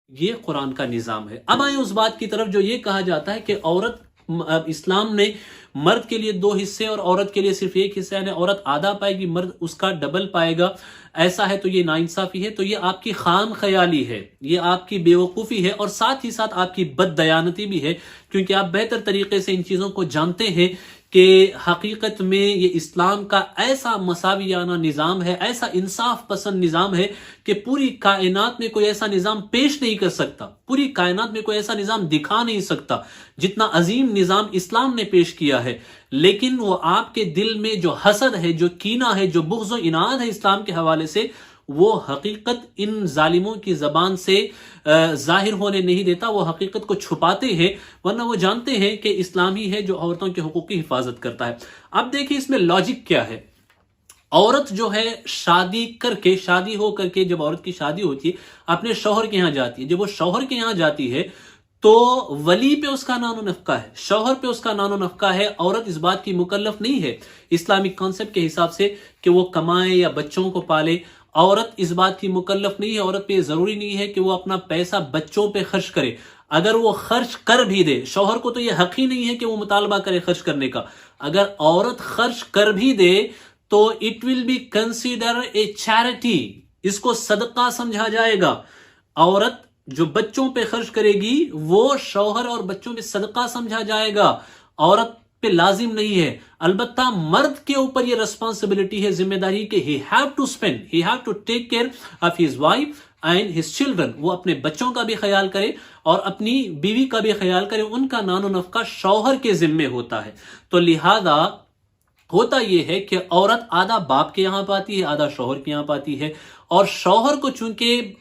یہ قرآن کا نظام ہے۔ اب آئیں اس بات کی طرف جو یہ کہا جاتا ہے کہ عورت، اسلام نے مرد کے لیے 2 حصے اور عورت کے لیے صرف 1 حصہ، یعنی عورت آدھا پائے گی، مرد اس کا ڈبل پائے گا، ایسا ہے تو یہ ناانصافی ہے۔ تو یہ آپ کی خام خیالی ہے، یہ آپ کی بے وقوفی ہے، اور ساتھ ہی ساتھ آپ کی بد دیانتی بھی ہے، کیونکہ آپ بہتر طریقے سے ان چیزوں کو جانتے ہیں کہ حقیقت میں یہ اسلام کا ایسا مساویانہ نظام ہے، ایسا انصاف پسند نظام ہے کہ پوری کائنات میں کوئی ایسا نظام پیش نہیں کر سکتا، پوری کائنات میں کوئی ایسا نظام دکھا نہیں سکتا جتنا عظیم نظام اسلام نے پیش کیا ہے۔ لیکن وہ آپ کے دل میں جو حسد ہے، جو کینہ ہے، جو بغض و عناد ہے اسلام کے حوالے سے، وہ حقیقت ان ظالموں کی زبان سے ظاہر ہونے نہیں دیتا، وہ حقیقت کو چھپاتے ہیں، ورنہ وہ جانتے ہیں کہ اسلام ہی ہے جو عورتوں کے حقوق کی حفاظت کرتا ہے۔ اب دیکھیں اس میں لاجک کیا ہے۔ عورت جو ہے شادی ہو کر کے جب عورت کی شادی ہوتی ہے اپنے شوہر کے یہاں جاتی ہے، جب وہ شوہر کے یہاں جاتی ہے تو ولی پہ اس کا نان و نفقہ ہے، شوہر پہ اس کا نان و نفقہ ہے۔ عورت اس بات کی مکلف نہیں ہے اسلامک کانسیپٹ کے حساب سے کہ وہ کمائے یا بچوں کو پالے، عورت اس بات کی مکلف نہیں ہے، عورت پہ ضروری نہیں ہے کہ وہ اپنا پیسہ بچوں پہ خرچ کرے۔ اگر وہ خرچ کر بھی دے، شوہر کو تو یہ حق ہی نہیں ہے کہ وہ مطالبہ کرے خرچ کرنے کا، اگر عورت خرچ کر بھی دے تو it will be consider a charity, اس کو صدقہ سمجھا جائے گا۔ عورت جو بچوں پہ خرچ کرے گی وہ شوہر اور بچوں پہ صدقہ سمجھا جائے گا، عورت پہ لازم نہیں ہے۔ البتہ مرد کے اوپر یہ ریسپانسبلٹی ہے، ذمہ داری کہ he have to take care of his wife and his children، وہ اپنے بچوں کا بھی خیال کرے اور اپنی بیوی کا بھی خیال کرے، ان کا نان و نفقہ شوہر کے ذمے ہوتا ہے۔ تو لہذا ہوتا یہ ہے کہ عورت آدھا باپ کے یہاں پاتی ہے، آدھا شوہر کے یہاں پاتی ہے، اور شوہر کو چونکہ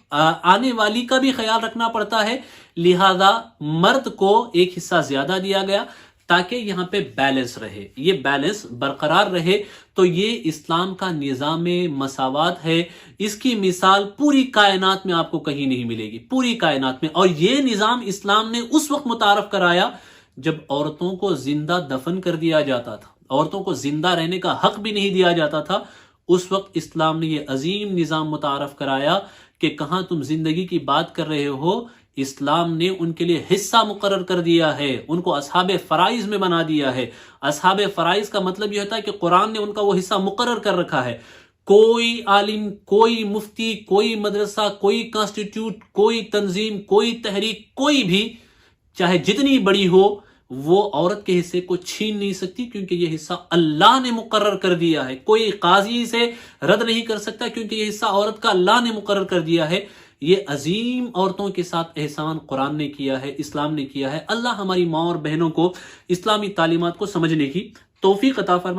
آنے والی کا بھی خیال رکھنا پڑتا ہے، لہذا مرد کو 1 حصہ زیادہ دیا گیا تاکہ یہاں پہ بیلنس رہے، یہ بیلنس برقرار رہے۔ تو یہ اسلام کا نظام مساوات ہے، اس کی مثال پوری کائنات میں آپ کو کہیں نہیں ملے گی، پوری کائنات میں۔ اور یہ نظام اسلام نے اس وقت متعارف کرایا جب عورتوں کو زندہ دفن کر دیا جاتا تھا، عورتوں کو زندہ رہنے کا حق بھی نہیں دیا جاتا تھا، اس وقت اسلام نے یہ عظیم نظام متعارف کرایا کہ کہاں تم زندگی کی بات کر رہے ہو، اسلام نے ان کے لیے حصہ مقرر کر دیا ہے، ان کو اصحاب فرائض میں بنا دیا ہے۔ اصحاب فرائض کا مطلب یہ ہوتا ہے کہ قرآن نے ان کا وہ حصہ مقرر کر رکھا ہے۔ کوئی عالم، کوئی مفتی، کوئی مدرسہ، کوئی کانسٹیٹیوٹ، کوئی تنظیم، کوئی تحریک، کوئی بھی چاہے جتنی بڑی ہو، وہ عورت کے حصے کو چھین نہیں سکتی، کیونکہ یہ حصہ اللہ نے مقرر کر دیا ہے۔ کوئی قاضی سے رد نہیں کر سکتا، کیونکہ یہ حصہ عورت کا اللہ نے مقرر کر دیا ہے۔ یہ عظیم عورتوں کے ساتھ احسان قرآن نے کیا ہے، اسلام نے کیا ہے۔ اللہ ہماری ماں اور بہنوں کو اسلامی تعلیمات کو سمجھنے کی توفیق عطا فرمائے۔